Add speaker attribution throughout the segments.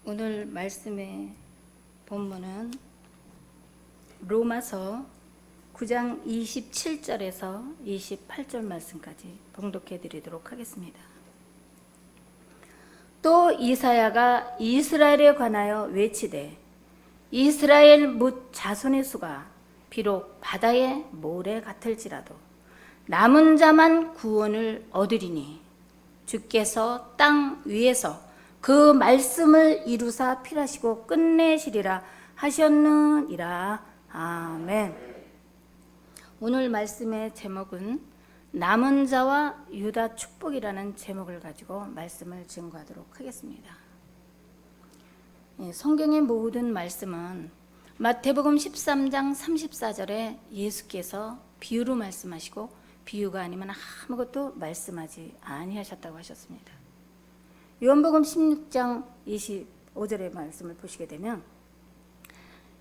Speaker 1: 오늘 말씀의 본문은 로마서 9장 27절에서 28절 말씀까지 봉독해 드리도록 하겠습니다. 또 이사야가 이스라엘에 관하여 외치되 이스라엘 뭇 자손의 수가 비록 바다의 모래 같을지라도 남은 자만 구원을 얻으리니 주께서 땅 위에서 그 말씀을 이루사 필하시고 끝내시리라 하셨느니라. 아멘. 오늘 말씀의 제목은 남은 자와 유다 축복이라는 제목을 가지고 말씀을 증거하도록 하겠습니다. 성경의 모든 말씀은 마태복음 13장 34절에 예수께서 비유로 말씀하시고 비유가 아니면 아무것도 말씀하지 아니하셨다고 하셨습니다. 요한복음 16장 25절의 말씀을 보시게 되면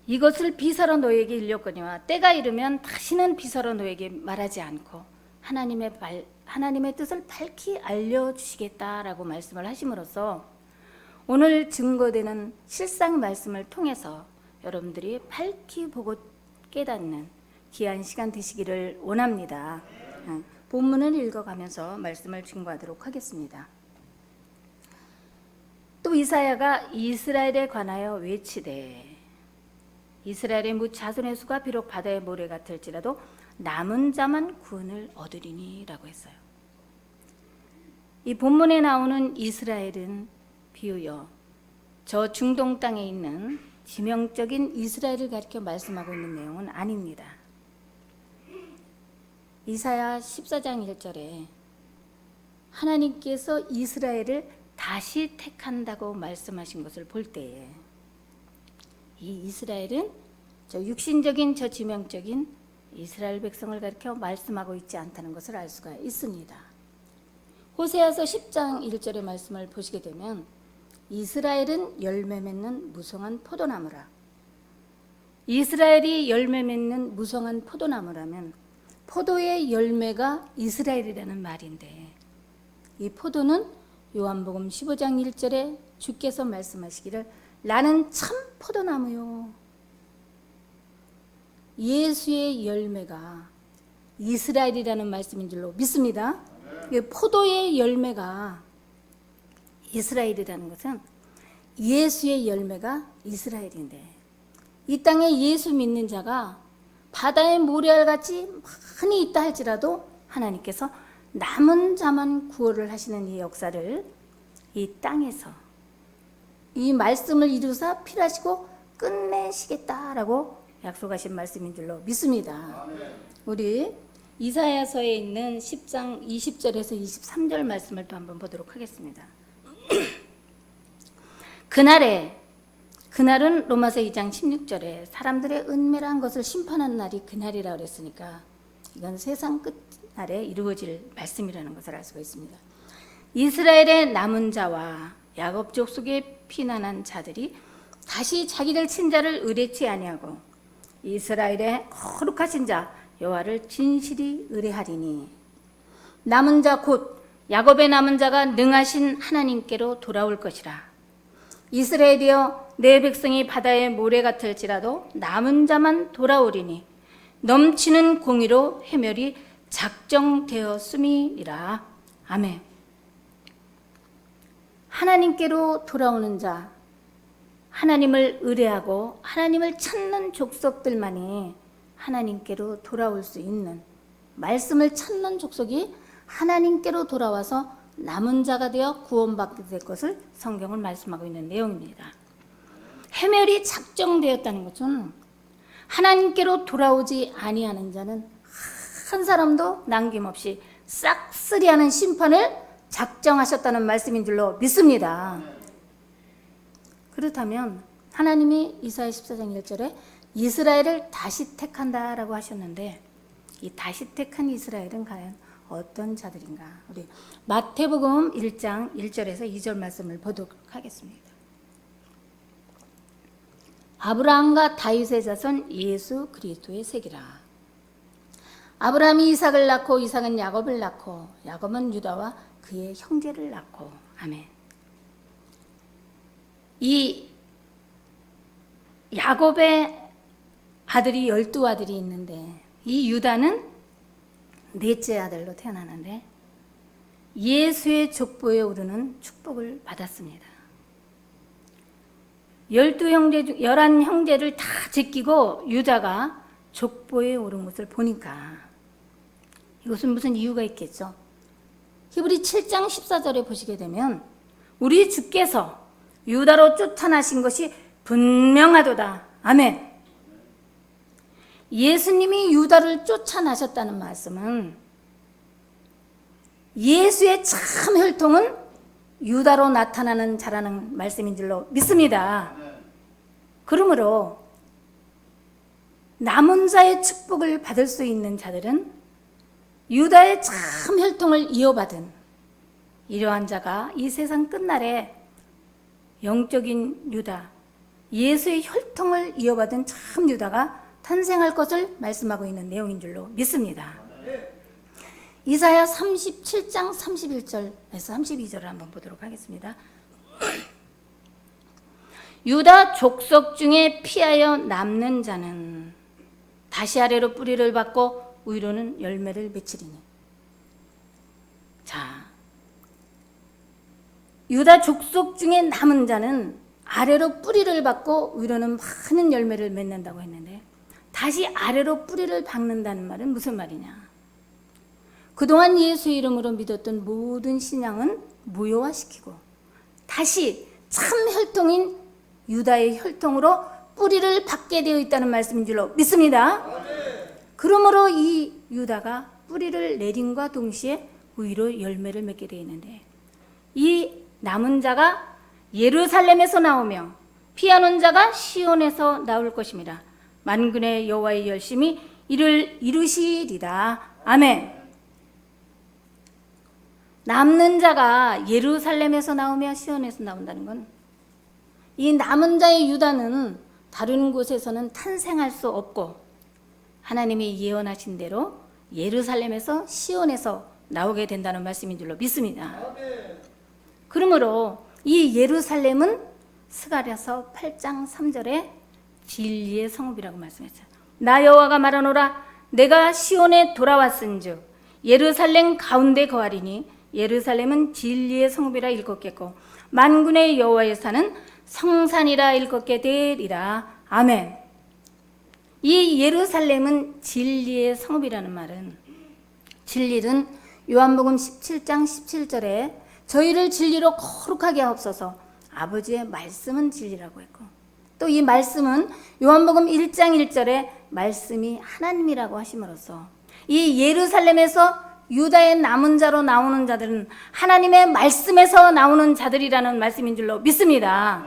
Speaker 1: 이것을 비서로 너에게 일렸거니와 때가 이르면 다시는 비서로 너에게 말하지 않고 하나님의 뜻을 밝히 알려주시겠다라고 말씀을 하심으로써 오늘 증거되는 실상 말씀을 통해서 여러분들이 밝히 보고 깨닫는 귀한 시간 되시기를 원합니다. 본문을 읽어가면서 말씀을 증거하도록 하겠습니다. 또 이사야가 이스라엘에 관하여 외치되 이스라엘의 뭇 자손의 수가 비록 바다의 모래 같을지라도 남은 자만 구원을 얻으리니 라고 했어요. 이 본문에 나오는 이스라엘은 비유여 저 중동 땅에 있는 지명적인 이스라엘을 가리켜 말씀하고 있는 내용은 아닙니다. 이사야 14장 1절에 하나님께서 이스라엘을 다시 택한다고 말씀하신 것을 볼 때에 이 이스라엘은 저 육신적인 저 지명적인 이스라엘 백성을 가리켜 말씀하고 있지 않다는 것을 알 수가 있습니다. 호세아서 10장 1절의 말씀을 보시게 되면 이스라엘은 열매 맺는 무성한 포도나무라. 이스라엘이 열매 맺는 무성한 포도나무라면 포도의 열매가 이스라엘이라는 말인데 이 포도는 요한복음 15장 1절에 주께서 말씀하시기를 나는 참 포도나무요. 예수의 열매가 이스라엘이라는 말씀인 줄로 믿습니다. 포도의 열매가 이스라엘이라는 것은 예수의 열매가 이스라엘인데 이 땅에 예수 믿는 자가 바다의 모래알같이 많이 있다 할지라도 하나님께서 남은 자만 구원을 하시는 이 역사를 이 땅에서 이 말씀을 이루사 필하시고 끝내시겠다라고 약속하신 말씀인 줄로 믿습니다. 우리 이사야서에 있는 10장 20절에서 23절 말씀을 또 한번 보도록 하겠습니다. 그날은 로마서 2장 16절에 사람들의 은밀한 것을 심판하는 날이 그날이라고 그랬으니까 이건 세상 끝날에 이루어질 말씀이라는 것을 알 수가 있습니다. 이스라엘의 남은 자와 야곱 족속에 피난한 자들이 다시 자기들 친자를 의뢰치 아니하고 이스라엘의 거룩하신 자 여호와를 진실이 의뢰하리니 남은 자 곧 야곱의 남은 자가 능하신 하나님께로 돌아올 것이라. 이스라엘이여 내 백성이 바다의 모래 같을지라도 남은 자만 돌아오리니 넘치는 공의로 해멸이 작정되었음이니라. 아멘. 하나님께로 돌아오는 자, 하나님을 의뢰하고 하나님을 찾는 족속들만이 하나님께로 돌아올 수 있는, 말씀을 찾는 족속이 하나님께로 돌아와서 남은 자가 되어 구원받게 될 것을 성경은 말씀하고 있는 내용입니다. 해멸이 작정되었다는 것은 하나님께로 돌아오지 아니하는 자는 한 사람도 남김없이 싹쓸이하는 심판을 작정하셨다는 말씀인 줄로 믿습니다. 그렇다면 하나님이 이사야 14장 1절에 이스라엘을 다시 택한다라고 하셨는데 이 다시 택한 이스라엘은 과연 어떤 자들인가? 우리 마태복음 1장 1절에서 2절 말씀을 보도록 하겠습니다. 아브라함과 다윗의 자손 예수 그리스도의 세기라. 아브라함이 이삭을 낳고 이삭은 야곱을 낳고 야곱은 유다와 그의 형제를 낳고. 아멘. 이 야곱의 아들이 12아들이 있는데 이 유다는 넷째 아들로 태어나는데 예수의 족보에 오르는 축복을 받았습니다. 11형제를 다 제끼고 유다가 족보에 오른 것을 보니까 이것은 무슨 이유가 있겠죠. 히브리 7장 14절에 보시게 되면 우리 주께서 유다로 쫓아나신 것이 분명하도다. 아멘. 예수님이 유다를 쫓아나셨다는 말씀은 예수의 참 혈통은 유다로 나타나는 자라는 말씀인 줄로 믿습니다. 그러므로 남은 자의 축복을 받을 수 있는 자들은 유다의 참 혈통을 이어받은 이러한 자가 이 세상 끝날에 영적인 유다, 예수의 혈통을 이어받은 참 유다가 탄생할 것을 말씀하고 있는 내용인 줄로 믿습니다. 이사야 37장 31절에서 32절을 한번 보도록 하겠습니다. 유다 족속 중에 피하여 남는 자는 다시 아래로 뿌리를 받고 위로는 열매를 맺히리니. 자, 유다 족속 중에 남은 자는 아래로 뿌리를 받고 위로는 많은 열매를 맺는다고 했는데 다시 아래로 뿌리를 박는다는 말은 무슨 말이냐? 그동안 예수 이름으로 믿었던 모든 신앙은 무효화시키고 다시 참 혈통인 유다의 혈통으로 뿌리를 받게 되어 있다는 말씀인 줄로 믿습니다. 그러므로 이 유다가 뿌리를 내림과 동시에 위로 열매를 맺게 되어 있는데 이 남은 자가 예루살렘에서 나오며 피하는 자가 시온에서 나올 것입니다. 만군의 여호와의 열심히 이를 이루시리다. 아멘. 남는 자가 예루살렘에서 나오며 시온에서 나온다는 건 이 남은 자의 유다는 다른 곳에서는 탄생할 수 없고 하나님이 예언하신 대로 예루살렘에서 시온에서 나오게 된다는 말씀인 줄로 믿습니다. 그러므로 이 예루살렘은 스가랴서 8장 3절에 진리의 성읍이라고 말씀했어요. 나 여호와가 말하노라 내가 시온에 돌아왔은즉 예루살렘 가운데 거하리니 예루살렘은 진리의 성읍이라 일컫겠고 만군의 여호와의 산은 성산이라 일컫게 되리라. 아멘. 이 예루살렘은 진리의 성읍이라는 말은 진리는 요한복음 17장 17절에 저희를 진리로 거룩하게 하옵소서 아버지의 말씀은 진리라고 했고 또 이 말씀은 요한복음 1장 1절에 말씀이 하나님이라고 하심으로써 이 예루살렘에서 유다의 남은 자로 나오는 자들은 하나님의 말씀에서 나오는 자들이라는 말씀인 줄로 믿습니다.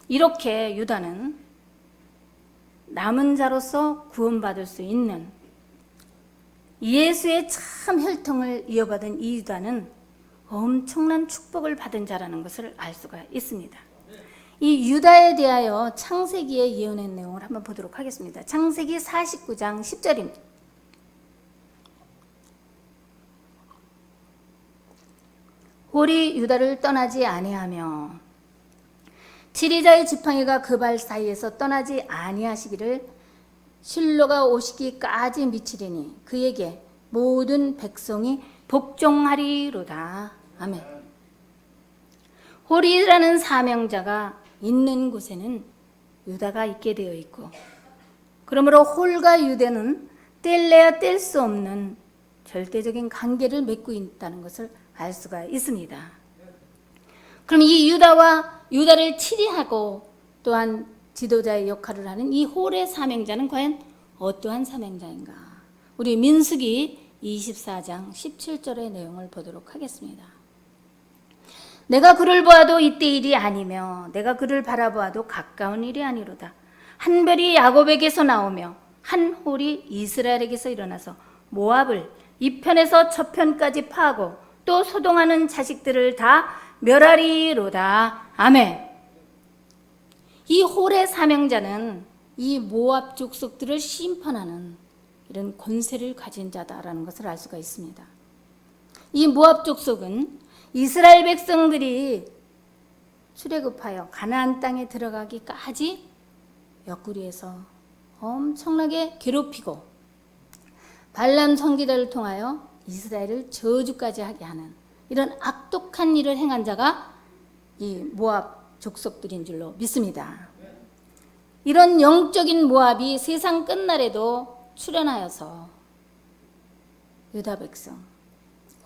Speaker 1: 이렇게 유다는 남은 자로서 구원받을 수 있는 예수의 참 혈통을 이어받은 이 유다는 엄청난 축복을 받은 자라는 것을 알 수가 있습니다. 이 유다에 대하여 창세기의 예언의 내용을 한번 보도록 하겠습니다. 창세기 49장 10절입니다. 홀이 유다를 떠나지 아니하며 지리자의 지팡이가 그 발 사이에서 떠나지 아니하시기를 실로가 오시기까지 미치리니 그에게 모든 백성이 복종하리로다. 아멘. 홀이라는 사명자가 있는 곳에는 유다가 있게 되어 있고 그러므로 홀과 유다는 뗄래야 뗄 수 없는 절대적인 관계를 맺고 있다는 것을 알 수가 있습니다. 그럼 이 유다를 치리하고 또한 지도자의 역할을 하는 이 홀의 사명자는 과연 어떠한 사명자인가? 우리 민수기 24장 17절의 내용을 보도록 하겠습니다. 내가 그를 보아도 이때 일이 아니며 내가 그를 바라보아도 가까운 일이 아니로다. 한 별이 야곱에게서 나오며 한 홀이 이스라엘에게서 일어나서 모압을 이 편에서 저 편까지 파하고 또 소동하는 자식들을 다 멸하리로다. 아멘. 이 홀의 사명자는 이 모압 족속들을 심판하는 이런 권세를 가진 자다라는 것을 알 수가 있습니다. 이 모압 족속은 이스라엘 백성들이 출애굽하여 가나안 땅에 들어가기까지 옆구리에서 엄청나게 괴롭히고 발람 선지자를 통하여 이스라엘을 저주까지 하게 하는 이런 악독한 일을 행한 자가 이 모압 족속들인 줄로 믿습니다. 이런 영적인 모압이 세상 끝날에도 출현하여서 유다 백성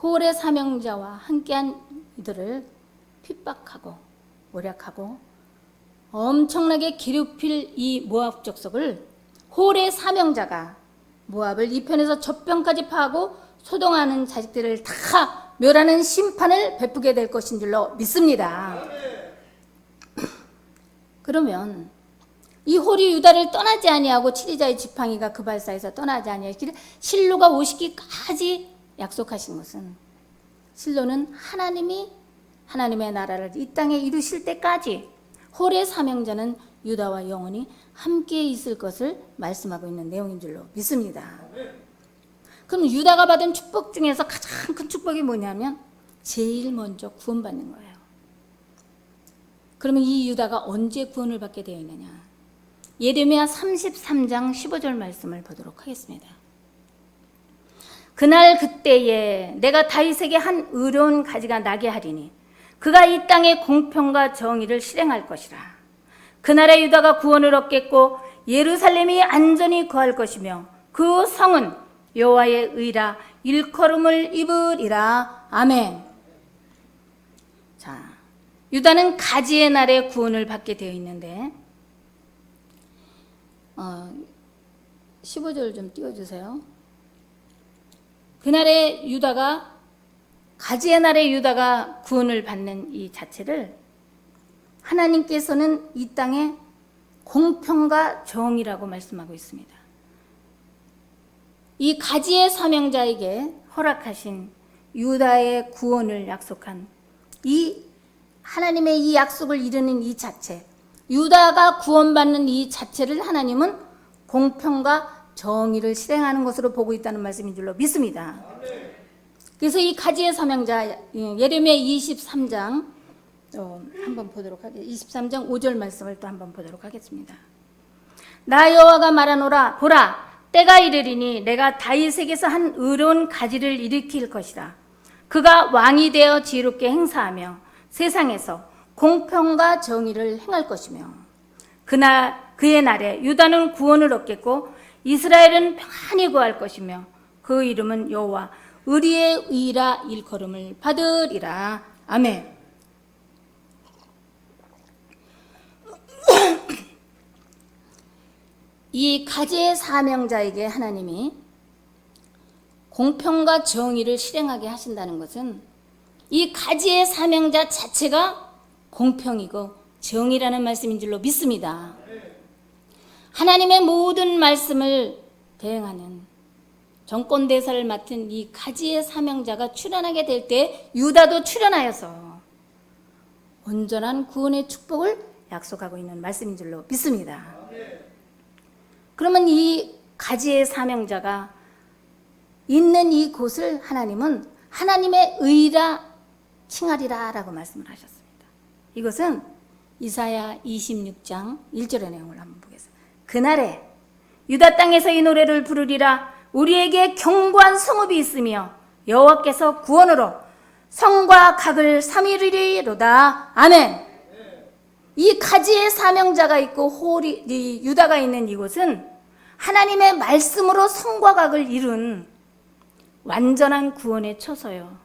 Speaker 1: 홀의 사명자와 함께한 이들을 핍박하고 모략하고 엄청나게 괴롭힐 이 모압 족속을 홀의 사명자가 모압을 이 편에서 저 편까지 파하고 소동하는 자식들을 다 멸하는 심판을 베푸게 될 것인 줄로 믿습니다. 그러면 이 홀이 유다를 떠나지 아니하고 치리자의 지팡이가 그 발사에서 떠나지 아니하기를 실로가 오시기까지 약속하신 것은 실로는 하나님의 나라를 이 땅에 이루실 때까지 홀의 사명자는 유다와 영원히 함께 있을 것을 말씀하고 있는 내용인 줄로 믿습니다. 그럼 유다가 받은 축복 중에서 가장 큰 축복이 뭐냐면 제일 먼저 구원받는 거예요. 그러면 이 유다가 언제 구원을 받게 되어 있느냐? 예레미야 33장 15절 말씀을 보도록 하겠습니다. 그날 그때에 내가 다윗에게 한 의로운 가지가 나게 하리니 그가 이 땅의 공평과 정의를 실행할 것이라. 그날에 유다가 구원을 얻겠고 예루살렘이 안전히 거할 것이며 그 성은 여호와의 의라 일컬음을 입으리라. 아멘. 자, 유다는 가지의 날에 구원을 받게 되어 있는데 15절 좀 띄워주세요. 그날에 유다가 가지의 날에 유다가 구원을 받는 이 자체를 하나님께서는 이 땅에 공평과 정의라고 말씀하고 있습니다. 이 가지의 사명자에게 허락하신 유다의 구원을 약속한 이 하나님의 이 약속을 이루는 이 자체, 유다가 구원받는 이 자체를 하나님은 공평과 정의를 실행하는 것으로 보고 있다는 말씀인 줄로 믿습니다. 그래서 이 가지의 사명자 예레미야 23장 한번 보도록 하겠습니다. 23장 5절 말씀을 또 한번 보도록 하겠습니다. 나 여호와가 말하노라 보라 때가 이르리니 내가 다윗에게서 한 의로운 가지를 일으킬 것이라. 그가 왕이 되어 지혜롭게 행사하며 세상에서 공평과 정의를 행할 것이며 그의 날에 유다는 구원을 얻겠고 이스라엘은 평안히 구할 것이며 그 이름은 여호와 의리의 의라 일컬음을 받으리라. 아멘. 이 가지의 사명자에게 하나님이 공평과 정의를 실행하게 하신다는 것은 이 가지의 사명자 자체가 공평이고 정의라는 말씀인 줄로 믿습니다. 하나님의 모든 말씀을 대행하는 정권대사를 맡은 이 가지의 사명자가 출현하게 될 때 유다도 출현하여서 온전한 구원의 축복을 약속하고 있는 말씀인 줄로 믿습니다. 그러면 이 가지의 사명자가 있는 이 곳을 하나님은 하나님의 의라 칭하리라 라고 말씀을 하셨습니다. 이것은 이사야 26장 1절의 내용을 한번 보겠습니다. 그날에 유다 땅에서 이 노래를 부르리라. 우리에게 견고한 성읍이 있으며 여호와께서 구원으로 성과 각을 삼으리로다. 아멘. 이 가지의 사명자가 있고 유다가 있는 이곳은 하나님의 말씀으로 성과 각을 이룬 완전한 구원의 처소요.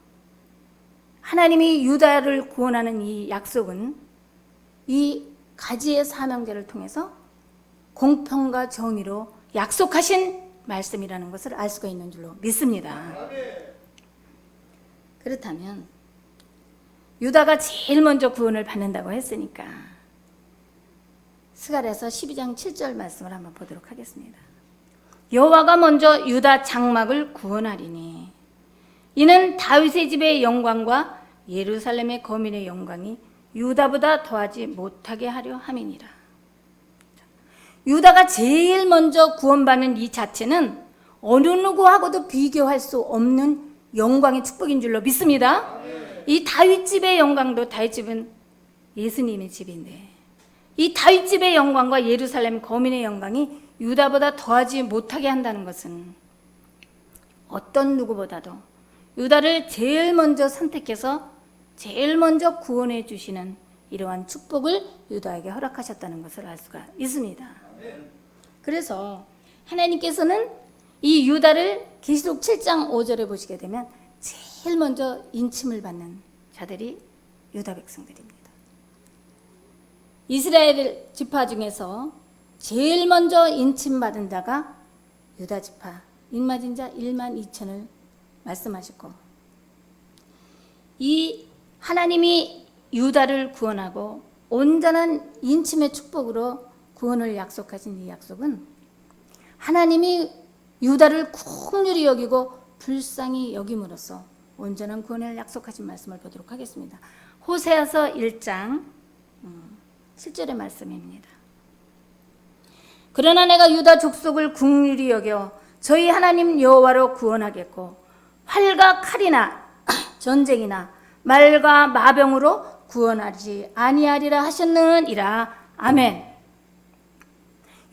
Speaker 1: 하나님이 유다를 구원하는 이 약속은 이 가지의 사명자를 통해서 공평과 정의로 약속하신 말씀이라는 것을 알 수가 있는 줄로 믿습니다. 그렇다면 유다가 제일 먼저 구원을 받는다고 했으니까 스가랴서 12장 7절 말씀을 한번 보도록 하겠습니다. 여호와가 먼저 유다 장막을 구원하리니 이는 다윗의 집의 영광과 예루살렘의 거민의 영광이 유다보다 더하지 못하게 하려 함이니라. 유다가 제일 먼저 구원받는 이 자체는 어느 누구하고도 비교할 수 없는 영광의 축복인 줄로 믿습니다. 이 다윗 집의 영광도, 다윗 집은 예수님의 집인데, 이 다윗 집의 영광과 예루살렘 거민의 영광이 유다보다 더하지 못하게 한다는 것은 어떤 누구보다도 유다를 제일 먼저 선택해서 제일 먼저 구원해 주시는 이러한 축복을 유다에게 허락하셨다는 것을 알 수가 있습니다. 그래서 하나님께서는 이 유다를 계시록 7장 5절에 보시게 되면 제일 먼저 인침을 받는 자들이 유다 백성들입니다. 이스라엘 지파 중에서 제일 먼저 인침받은 자가 유다 지파, 인맞은 자 1만 2천을 말씀하셨고, 이 하나님이 유다를 구원하고 온전한 인침의 축복으로 구원을 약속하신 이 약속은 하나님이 유다를 긍휼히 여기고 불쌍히 여김으로써 온전한 구원을 약속하신 말씀을 보도록 하겠습니다. 호세아서 1장 7절의 말씀입니다. 그러나 내가 유다 족속을 긍휼히 여겨 저희 하나님 여호와로 구원하겠고 활과 칼이나 전쟁이나 말과 마병으로 구원하지 아니하리라 하셨느니라. 아멘.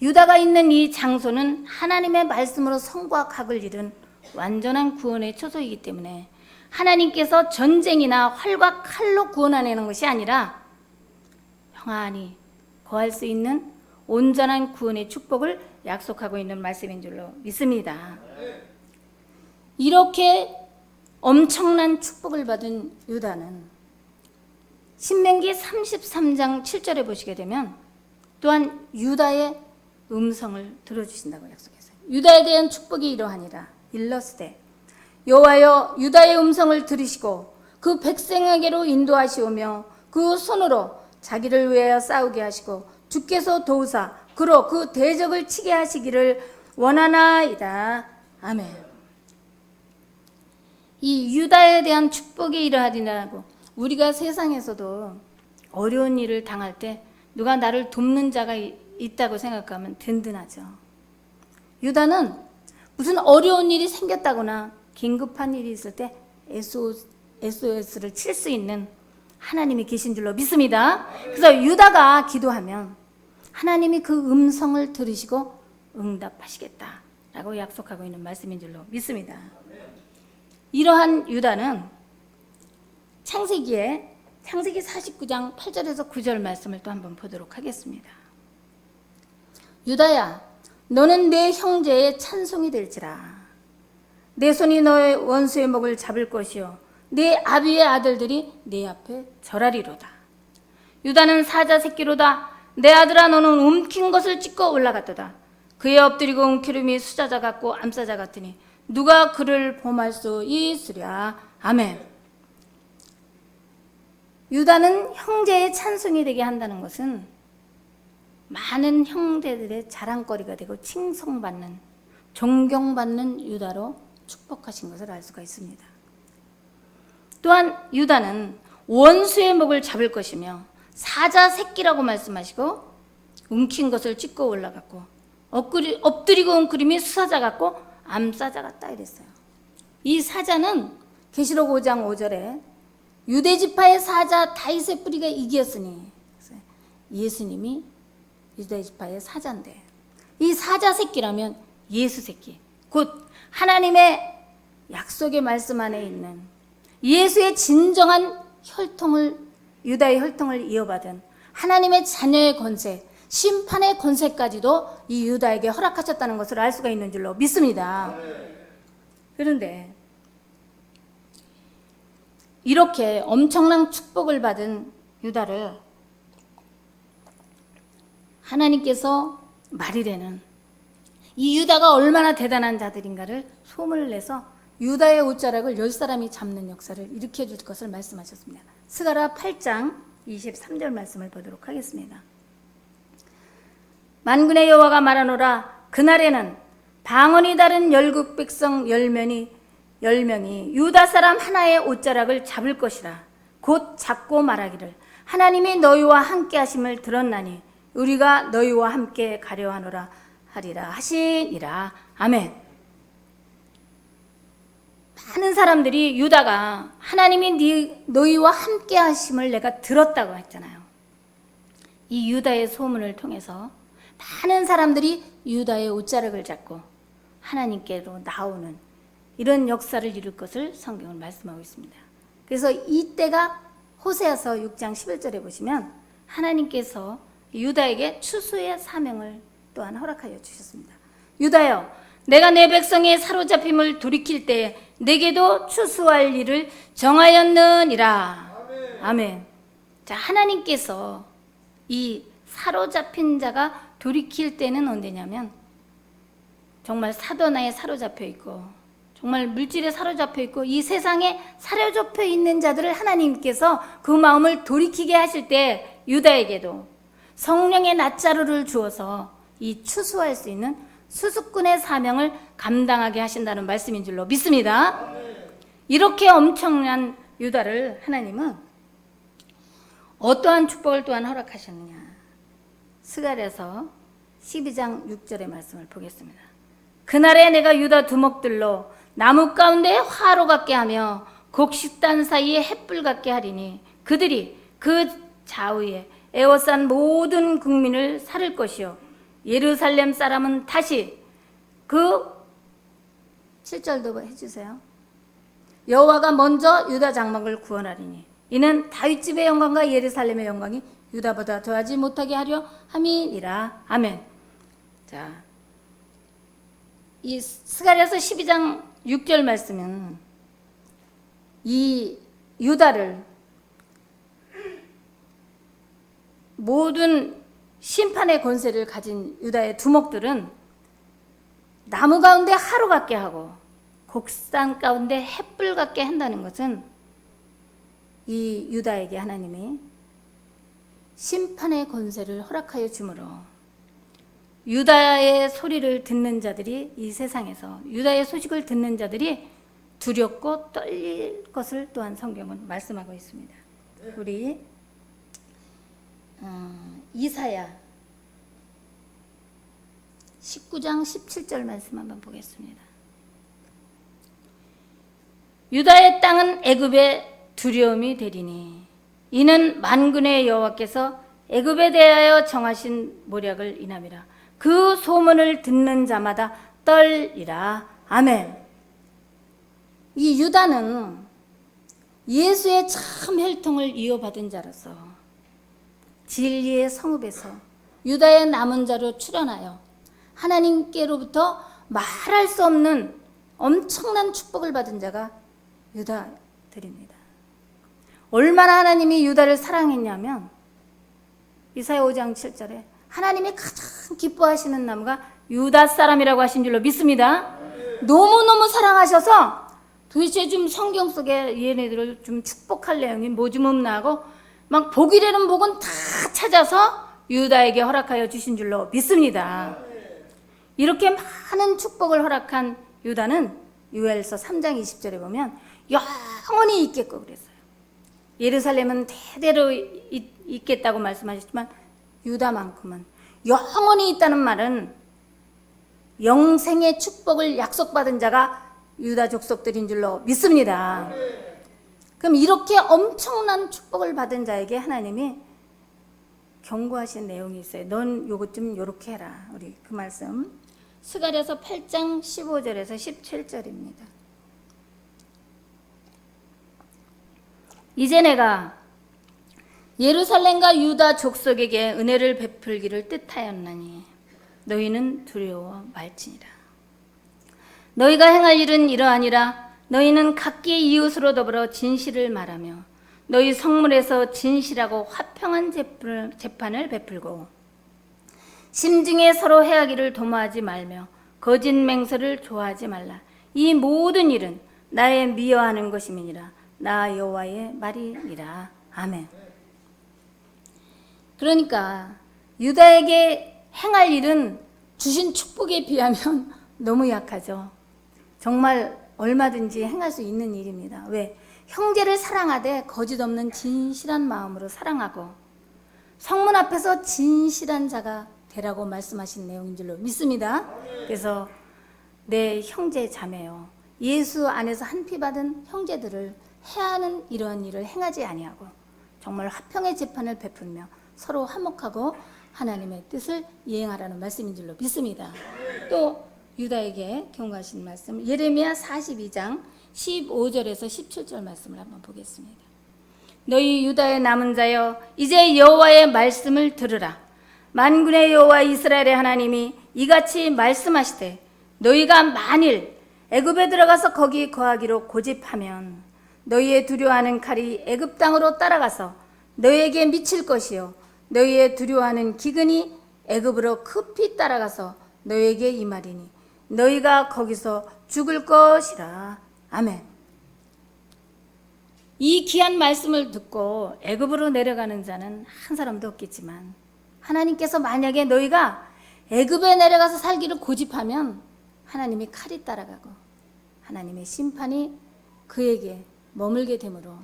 Speaker 1: 유다가 있는 이 장소는 하나님의 말씀으로 성과 각을 이룬 완전한 구원의 초소이기 때문에 하나님께서 전쟁이나 활과 칼로 구원하는 것이 아니라 평안히 거할 수 있는 온전한 구원의 축복을 약속하고 있는 말씀인 줄로 믿습니다. 이렇게 엄청난 축복을 받은 유다는 신명기 33장 7절에 보시게 되면 또한 유다의 음성을 들어주신다고 약속했어요. 유다에 대한 축복이 이러하니라. 일러스되 여호와여 유다의 음성을 들으시고 그 백성에게로 인도하시오며 그 손으로 자기를 위하여 싸우게 하시고 주께서 도우사 그로 그 대적을 치게 하시기를 원하나이다. 아멘. 이 유다에 대한 축복이 이러하리라고, 우리가 세상에서도 어려운 일을 당할 때 누가 나를 돕는 자가 있다고 생각하면 든든하죠. 유다는 무슨 어려운 일이 생겼다거나 긴급한 일이 있을 때 SOS를 칠 수 있는 하나님이 계신 줄로 믿습니다. 그래서 유다가 기도하면 하나님이 그 음성을 들으시고 응답하시겠다라고 약속하고 있는 말씀인 줄로 믿습니다. 이러한 유다는 창세기 49장 8절에서 9절 말씀을 또 한번 보도록 하겠습니다. 유다야 너는 내 형제의 찬송이 될지라. 내 손이 너의 원수의 목을 잡을 것이요 내 아비의 아들들이 내 앞에 절하리로다. 유다는 사자 새끼로다. 내 아들아 너는 움킨 것을 찢고 올라갔도다. 그의 엎드리고 움키름이 수자자 같고 암사자 같으니 누가 그를 범할 수 있으랴. 아멘. 유다는 형제의 찬송이 되게 한다는 것은 많은 형제들의 자랑거리가 되고 칭송받는, 존경받는 유다로 축복하신 것을 알 수가 있습니다. 또한 유다는 원수의 목을 잡을 것이며 사자 새끼라고 말씀하시고 움킨 것을 찢고 올라갔고 엎드리고 웅크림이 수사자 같고 암사자 같다 이랬어요. 이 사자는 계시록 5장 5절에 유대지파의 사자 다윗의 뿌리가 이기었으니, 예수님이 유대지파의 사자인데 이 사자 새끼라면 예수 새끼, 곧 하나님의 약속의 말씀 안에 있는 예수의 진정한 혈통을, 유다의 혈통을 이어받은 하나님의 자녀의 권세, 심판의 권세까지도 이 유다에게 허락하셨다는 것을 알 수가 있는 줄로 믿습니다. 그런데 이렇게 엄청난 축복을 받은 유다를 하나님께서 말이라는 이 유다가 얼마나 대단한 자들인가를 소문을 내서 유다의 옷자락을 10사람이 잡는 역사를 일으켜 줄 것을 말씀하셨습니다. 스가랴 8장 23절 말씀을 보도록 하겠습니다. 만군의 여호와가 말하노라. 그날에는 방언이 다른 열국 백성 10면이 10명이 유다 사람 하나의 옷자락을 잡을 것이라 곧 잡고 말하기를 하나님이 너희와 함께 하심을 들었나니 우리가 너희와 함께 가려 하노라 하리라 하시니라. 아멘. 많은 사람들이 유다가 하나님이 너희와 함께 하심을 내가 들었다고 했잖아요. 이 유다의 소문을 통해서 많은 사람들이 유다의 옷자락을 잡고 하나님께로 나오는 이런 역사를 이룰 것을 성경은 말씀하고 있습니다. 그래서 이때가 호세아서 6장 11절에 보시면 하나님께서 유다에게 추수의 사명을 또한 허락하여 주셨습니다. 유다여, 내가 내 백성의 사로잡힘을 돌이킬 때에 내게도 추수할 일을 정하였느니라. 아멘. 아멘. 자, 하나님께서 이 사로잡힌 자가 돌이킬 때는 언제냐면 정말 사도나에 사로잡혀 있고 정말 물질에 사로잡혀 있고 이 세상에 사로잡혀 있는 자들을 하나님께서 그 마음을 돌이키게 하실 때 유다에게도 성령의 낫자루를 주어서 이 추수할 수 있는 수수꾼의 사명을 감당하게 하신다는 말씀인 줄로 믿습니다. 이렇게 엄청난 유다를 하나님은 어떠한 축복을 또한 허락하셨느냐. 스가랴서 12장 6절의 말씀을 보겠습니다. 그날에 내가 유다 두목들로 나무 가운데 화로 같게 하며 곡식단 사이에 햇불 같게 하리니 그들이 그 좌우에 에워싼 모든 국민을 살을 것이요 예루살렘 사람은 다시 그 7절도 해주세요. 여호와가 먼저 유다 장막을 구원하리니 이는 다윗집의 영광과 예루살렘의 영광이 유다보다 더하지 못하게 하려 함이니라. 아멘. 자, 이 스가랴서 12장 6절 말씀은 이 유다를 모든 심판의 권세를 가진 유다의 두목들은 나무 가운데 하루 같게 하고 곡산 가운데 햇불 같게 한다는 것은 이 유다에게 하나님이 심판의 권세를 허락하여 주므로 유다의 소리를 듣는 자들이 이 세상에서 유다의 소식을 듣는 자들이 두렵고 떨릴 것을 또한 성경은 말씀하고 있습니다. 우리 이사야 19장 17절 말씀 한번 보겠습니다. 유다의 땅은 애굽의 두려움이 되리니 이는 만군의 여호와께서 애굽에 대하여 정하신 모략을 인함이라. 그 소문을 듣는 자마다 떨리라. 아멘. 이 유다는 예수의 참 혈통을 이어받은 자로서 진리의 성읍에서 유다의 남은 자로 출현하여 하나님께로부터 말할 수 없는 엄청난 축복을 받은 자가 유다들입니다. 얼마나 하나님이 유다를 사랑했냐면 이사야 5장 7절에 하나님이 가장 기뻐하시는 나무가 유다 사람이라고 하신 줄로 믿습니다. 너무너무 사랑하셔서 도대체 좀 성경 속에 얘네들을 좀 축복할 내용이 뭐 좀 없나 하고 막 복이라는 복은 다 찾아서 유다에게 허락하여 주신 줄로 믿습니다. 이렇게 많은 축복을 허락한 유다는 요엘서 3장 20절에 보면 영원히 있겠고 그랬어요. 예루살렘은 대대로 있겠다고 말씀하셨지만 유다만큼은 영원히 있다는 말은 영생의 축복을 약속받은 자가 유다 족속들인 줄로 믿습니다. 그럼 이렇게 엄청난 축복을 받은 자에게 하나님이 경고하신 내용이 있어요. 넌 요것 좀 요렇게 해라. 우리 그 말씀 스가랴서 8장 15절에서 17절입니다. 이제 내가 예루살렘과 유다 족속에게 은혜를 베풀기를 뜻하였나니 너희는 두려워 말지니라. 너희가 행할 일은 이러하니라. 너희는 각기 이웃으로 더불어 진실을 말하며 너희 성문에서 진실하고 화평한 재판을 베풀고 심중에 서로 해하기를 도모하지 말며 거짓 맹세를 좋아하지 말라. 이 모든 일은 나의 미워하는 것임이니라. 나 여호와의 말이니라. 아멘. 그러니까 유다에게 행할 일은 주신 축복에 비하면 너무 약하죠. 정말 얼마든지 행할 수 있는 일입니다. 왜? 형제를 사랑하되 거짓 없는 진실한 마음으로 사랑하고 성문 앞에서 진실한 자가 되라고 말씀하신 내용인 줄로 믿습니다. 그래서 내 형제 자매요, 예수 안에서 한 피 받은 형제들을 해하는 이러한 일을 행하지 아니하고 정말 화평의 재판을 베풀며 서로 화목하고 하나님의 뜻을 이행하라는 말씀인 줄로 믿습니다. 또 유다에게 경고하신 말씀, 예레미야 42장 15절에서 17절 말씀을 한번 보겠습니다. 너희 유다의 남은 자여, 이제 여호와의 말씀을 들으라. 만군의 여호와 이스라엘의 하나님이 이같이 말씀하시되, 너희가 만일 애굽에 들어가서 거기 거하기로 고집하면 너희의 두려워하는 칼이 애굽 땅으로 따라가서 너희에게 미칠 것이요, 너희의 두려워하는 기근이 애굽으로 급히 따라가서 너희에게 임하리니 너희가 거기서 죽을 것이라. 아멘. 이 귀한 말씀을 듣고 애굽으로 내려가는 자는 한 사람도 없겠지만, 하나님께서 만약에 너희가 애굽에 내려가서 살기를 고집하면 하나님의 칼이 따라가고 하나님의 심판이 그에게 머물게 되므로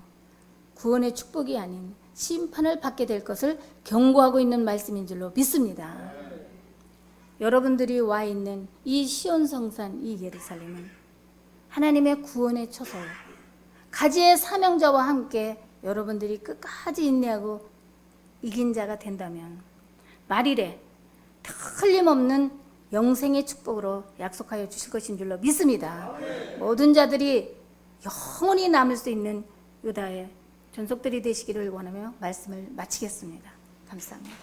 Speaker 1: 구원의 축복이 아닌 심판을 받게 될 것을 경고하고 있는 말씀인 줄로 믿습니다. 여러분들이 와 있는 이 시온 성산, 이 예루살렘은 하나님의 구원의 처소, 가지의 사명자와 함께 여러분들이 끝까지 인내하고 이긴 자가 된다면 말일에 틀림없는 영생의 축복으로 약속하여 주실 것인 줄로 믿습니다. 모든 자들이 영원히 남을 수 있는 유다의 전속들이 되시기를 원하며 말씀을 마치겠습니다. 감사합니다.